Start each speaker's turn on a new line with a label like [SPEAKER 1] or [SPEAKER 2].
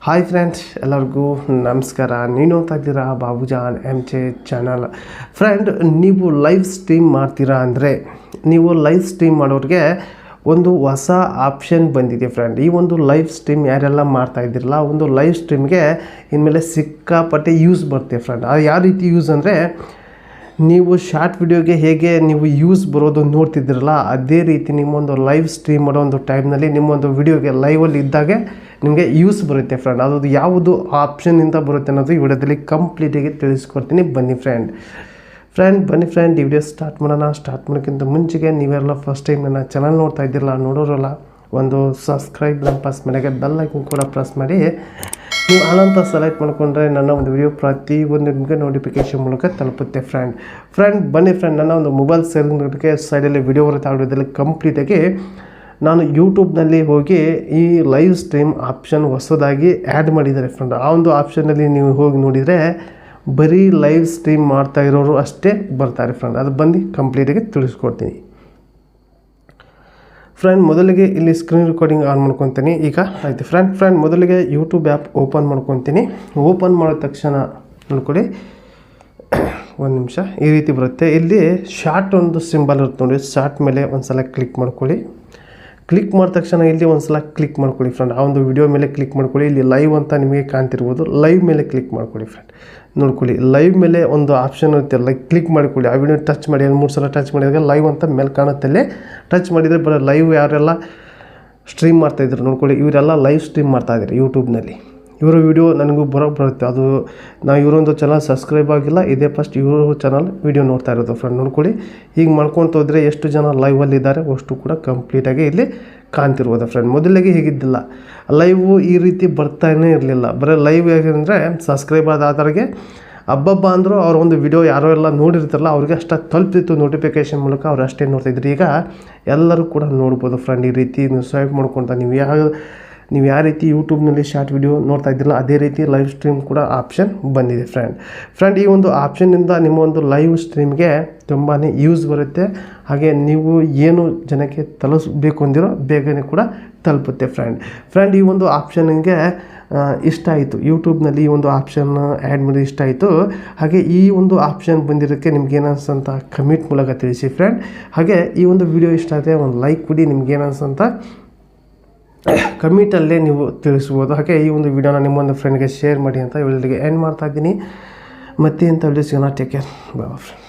[SPEAKER 1] Hi friends, ಎಲ್ಲರಿಗೂ ನಮಸ್ಕಾರ. ನೀವು ನೋಡ್ತಾ ಇದ್ದೀರಾ ಬಾಬುಜಾನ್ MJ ಚಾನಲ್. ಫ್ರೆಂಡ್, ನೀವು ಲೈವ್ ಸ್ಟ್ರೀಮ್ ಮಾಡ್ತೀರಾ ಅಂದರೆ ನೀವು ಲೈವ್ ಸ್ಟ್ರೀಮ್ ಮಾಡೋರಿಗೆ ಒಂದು ಹೊಸ ಆಪ್ಷನ್ ಬಂದಿದೆ ಫ್ರೆಂಡ್. ಈ ಒಂದು ಲೈವ್ ಸ್ಟ್ರೀಮ್ ಯಾರೆಲ್ಲ ಮಾಡ್ತಾ ಇದ್ದಿರಲ್ಲ, ಒಂದು ಲೈವ್ ಸ್ಟ್ರೀಮ್ಗೆ ಇನ್ಮೇಲೆ ಸಿಕ್ಕಾಪಟ್ಟೆ ಯೂಸ್ ಬರುತ್ತೆ ಫ್ರೆಂಡ್. ಅದು ಯಾವ ರೀತಿ ಯೂಸ್ ಅಂದರೆ, ನೀವು ಶಾರ್ಟ್ ವಿಡಿಯೋಗೆ ಹೇಗೆ ನೀವು ಯೂಸ್ ಬರೋದು ನೋಡ್ತಿದ್ದೀರಲ್ಲ, ಅದೇ ರೀತಿ ನಿಮ್ಮೊಂದು ಲೈವ್ ಸ್ಟ್ರೀಮ್ ಮಾಡೋ ಒಂದು ಟೈಮ್ನಲ್ಲಿ ನಿಮ್ಮೊಂದು ವಿಡಿಯೋಗೆ ಲೈವಲ್ಲಿ ಇದ್ದಾಗೆ ನಿಮಗೆ ಯೂಸ್ ಬರುತ್ತೆ ಫ್ರೆಂಡ್. ಅದು ಯಾವುದು ಆಪ್ಷನಿಂದ ಬರುತ್ತೆ ಅನ್ನೋದು ಈ ವಿಡಿಯೋದಲ್ಲಿ ಕಂಪ್ಲೀಟಾಗಿ ತಿಳಿಸ್ಕೊಡ್ತೀನಿ. ಬನ್ನಿ ಫ್ರೆಂಡ್, ಈ ವಿಡಿಯೋ ಸ್ಟಾರ್ಟ್ ಮಾಡೋಣ. ಸ್ಟಾರ್ಟ್ ಮಾಡೋಕ್ಕಿಂತ ಮುಂಚೆಗೆ ನೀವೆಲ್ಲ ಫಸ್ಟ್ ಟೈಮ್ ನನ್ನ ಚಾನಲ್ ನೋಡ್ತಾ ಇದ್ದಿರಲ್ಲ, ನೋಡೋರಲ್ಲ, ಒಂದು ಸಬ್ಸ್ಕ್ರೈಬ್ ಪ್ರೆಸ್ ಮಾಡಿಗೆ ಬೆಲ್ ಐಕನ್ ಕೂಡ ಪ್ರೆಸ್ ಮಾಡಿ ನೀವು ಆನಂತ ಸೆಲೆಕ್ಟ್ ಮಾಡಿಕೊಂಡ್ರೆ ನನ್ನ ಒಂದು ವಿಡಿಯೋ ಪ್ರತಿಯೊಂದು ನಿಮಗೆ ನೋಟಿಫಿಕೇಷನ್ ಮೂಲಕ ತಲುಪುತ್ತೆ ಫ್ರೆಂಡ್. ಬನ್ನಿ ಫ್ರೆಂಡ್, ನನ್ನ ಒಂದು ಮೊಬೈಲ್ ಸೆಲ್ಗೆ ಸೈಡಲ್ಲಿ ವಿಡಿಯೋ ಬರುತ್ತೆ. ಆ ವಿಡಿಯೋದಲ್ಲಿ ಕಂಪ್ಲೀಟಾಗಿ ನಾನು ಯೂಟ್ಯೂಬ್ನಲ್ಲಿ ಹೋಗಿ ಈ ಲೈವ್ ಸ್ಟ್ರೀಮ್ ಆಪ್ಷನ್ ಹೊಸದಾಗಿ ಆ್ಯಡ್ ಮಾಡಿದ್ದಾರೆ ಫ್ರೆಂಡ್. ಆ ಒಂದು ಆಪ್ಷನ್ನಲ್ಲಿ ನೀವು ಹೋಗಿ ನೋಡಿದರೆ ಬರೀ ಲೈವ್ ಸ್ಟ್ರೀಮ್ ಮಾಡ್ತಾ ಇರೋರು ಅಷ್ಟೇ ಬರ್ತಾರೆ ಫ್ರೆಂಡ್. ಅದು ಬಂದು ಕಂಪ್ಲೀಟಾಗಿ ತಿಳಿಸ್ಕೊಡ್ತೀನಿ ಫ್ರೆಂಡ್. ಮೊದಲಿಗೆ ಇಲ್ಲಿ ಸ್ಕ್ರೀನ್ ರೆಕಾರ್ಡಿಂಗ್ ಆನ್ ಮಾಡ್ಕೊತೀನಿ. ಈಗ ಆಯಿತು ಫ್ರೆಂಡ್. ಮೊದಲಿಗೆ ಯೂಟ್ಯೂಬ್ ಆ್ಯಪ್ ಓಪನ್ ಮಾಡ್ಕೊತೀನಿ. ಓಪನ್ ಮಾಡಿದ ತಕ್ಷಣ ನೋಡ್ಕೊಳ್ಳಿ, ಒಂದು ನಿಮಿಷ, ಈ ರೀತಿ ಬರುತ್ತೆ. ಇಲ್ಲಿ ಶಾರ್ಟ್ ಒಂದು ಸಿಂಬಲ್ ಇರುತ್ತೆ ನೋಡಿ, ಶಾರ್ಟ್ ಮೇಲೆ ಒಂದು ಸಲ ಕ್ಲಿಕ್ ಮಾಡ್ಕೊಳ್ಳಿ. ಕ್ಲಿಕ್ ಮಾಡಿದ ತಕ್ಷಣ ಇಲ್ಲಿ ಒಂದು ಸಲ ಕ್ಲಿಕ್ ಮಾಡ್ಕೊಳ್ಳಿ ಫ್ರೆಂಡ್. ಆ ಒಂದು ವಿಡಿಯೋ ಮೇಲೆ ಕ್ಲಿಕ್ ಮಾಡ್ಕೊಳ್ಳಿ. ಇಲ್ಲಿ ಲೈವ್ ಅಂತ ನಿಮಗೆ ಕಾಣ್ತಿರ್ಬೋದು, ಲೈವ್ ಮೇಲೆ ಕ್ಲಿಕ್ ಮಾಡ್ಕೊಳ್ಳಿ ಫ್ರೆಂಡ್. ನೋಡ್ಕೊಳ್ಳಿ, ಲೈವ್ ಮೇಲೆ ಒಂದು ಆಪ್ಷನ್ ಇರುತ್ತೆ, ಲೈಕ್ ಕ್ಲಿಕ್ ಮಾಡಿಕೊಳ್ಳಿ. ಆ ವಿಡಿಯೋ ಟಚ್ ಮಾಡಿ, 2-3 ಸಲ ಟಚ್ ಮಾಡಿದಾಗ ಲೈವ್ ಅಂತ ಮೇಲೆ ಕಾಣುತ್ತೆ. ಅಲ್ಲೇ ಟಚ್ ಮಾಡಿದರೆ ಬರೋ ಲೈವ್ ಯಾರೆಲ್ಲ ಸ್ಟ್ರೀಮ್ ಮಾಡ್ತಾಯಿದ್ರು ನೋಡ್ಕೊಳ್ಳಿ, ಇವರೆಲ್ಲ ಲೈವ್ ಸ್ಟ್ರೀಮ್ ಮಾಡ್ತಾಯಿದ್ದಾರೆ ಯೂಟ್ಯೂಬ್ನಲ್ಲಿ. ಇವರ ವಿಡಿಯೋ ನನಗೂ ಬರುತ್ತೆ. ಅದು ನಾವು ಇವರೊಂದು ಚಾನಲ್ ಸಬ್ಸ್ಕ್ರೈಬ್ ಆಗಿಲ್ಲ, ಇದೇ ಫಸ್ಟ್ ಇವರು ಚಾನಲ್ ವಿಡಿಯೋ ನೋಡ್ತಾ ಇರೋದು ಫ್ರೆಂಡ್. ನೋಡ್ಕೊಳ್ಳಿ, ಈಗ ಮಾಡ್ಕೊತ ಹೋದರೆ ಎಷ್ಟು ಜನ ಲೈವಲ್ಲಿದ್ದಾರೆ ಅಷ್ಟು ಕೂಡ ಕಂಪ್ಲೀಟಾಗಿ ಇಲ್ಲಿ ಕಾಣ್ತಿರ್ಬೋದು ಫ್ರೆಂಡ್. ಮೊದಲಿಗೆ ಹೀಗಿದ್ದಿಲ್ಲ, ಲೈವು ಈ ರೀತಿ ಬರ್ತಾನೇ ಇರಲಿಲ್ಲ. ಬರೀ ಲೈವ್ ಹೇಗೆಂದರೆ ಸಬ್ಸ್ಕ್ರೈಬ್ ಆದವ್ರಿಗೆ ಹಬ್ಬ ಅಂದರೂ ಅವ್ರ ಒಂದು ವಿಡಿಯೋ ಯಾರೋ ಎಲ್ಲ ನೋಡಿರ್ತಾರಲ್ಲ ಅವ್ರಿಗೆ ಅಷ್ಟು ತಲುಪ್ತಿತ್ತು ನೋಟಿಫಿಕೇಷನ್ ಮೂಲಕ, ಅವ್ರು ಅಷ್ಟೇ ನೋಡ್ತಾಯಿದ್ರು. ಈಗ ಎಲ್ಲರೂ ಕೂಡ ನೋಡ್ಬೋದು ಫ್ರೆಂಡ್. ಈ ರೀತಿ ನೀವು ಸ್ವೈಪ್ ಮಾಡ್ಕೊತ ನೀವು ಯಾವ ರೀತಿ ಯೂಟ್ಯೂಬ್ನಲ್ಲಿ ಶಾರ್ಟ್ ವಿಡಿಯೋ ನೋಡ್ತಾ ಇದ್ದಿರಲ್ಲ, ಅದೇ ರೀತಿ ಲೈವ್ ಸ್ಟ್ರೀಮ್ ಕೂಡ ಆಪ್ಷನ್ ಬಂದಿದೆ ಫ್ರೆಂಡ್. ಈ ಒಂದು ಆಪ್ಷನ್ನಿಂದ ನಿಮ್ಮ ಒಂದು ಲೈವ್ ಸ್ಟ್ರೀಮ್ಗೆ ತುಂಬಾ ಯೂಸ್ ಬರುತ್ತೆ. ಹಾಗೆ ನೀವು ಏನು ಜನಕ್ಕೆ ತಲುಪಿಸಬೇಕು ಅಂದಿರೋ ಬೇಗನೆ ಕೂಡ ತಲುಪುತ್ತೆ ಫ್ರೆಂಡ್. ಈ ಒಂದು ಆಪ್ಷನ್ಗೆ ಇಷ್ಟ ಆಯಿತು, ಯೂಟ್ಯೂಬ್ನಲ್ಲಿ ಈ ಒಂದು ಆಪ್ಷನ್ ಆ್ಯಡ್ ಮಾಡಿ ಇಷ್ಟ ಆಯಿತು. ಹಾಗೆ ಈ ಒಂದು ಆಪ್ಷನ್ ಬಂದಿರೋಕ್ಕೆ ನಿಮ್ಗೆ ಏನನ್ಸಂತ ಕಮೆಂಟ್ ಮೂಲಕ ತಿಳಿಸಿ ಫ್ರೆಂಡ್. ಹಾಗೆ ಈ ಒಂದು ವಿಡಿಯೋ ಇಷ್ಟ ಆದರೆ ಒಂದು ಲೈಕ್ ಕೊಡಿ, ನಿಮ್ಗೆ ಏನನ್ಸಂತ ಕಮೆಂಟಲ್ಲೇ ನೀವು ತಿಳಿಸ್ಬೋದು. ಹಾಗೆ ಈ ಒಂದು ವಿಡಿಯೋನ ನಿಮ್ಮೊಂದು ಫ್ರೆಂಡ್ಗೆ ಶೇರ್ ಮಾಡಿ ಅಂತ ಇಲ್ಲಿಗೆ ಎಂಡ್ ಮಾಡ್ತಾ ಇದ್ದೀನಿ. ಮತ್ತೆ ಇಂಥ ವಿಡಿಯೋ ಸಿಗೋಣ. Take care, boy friend.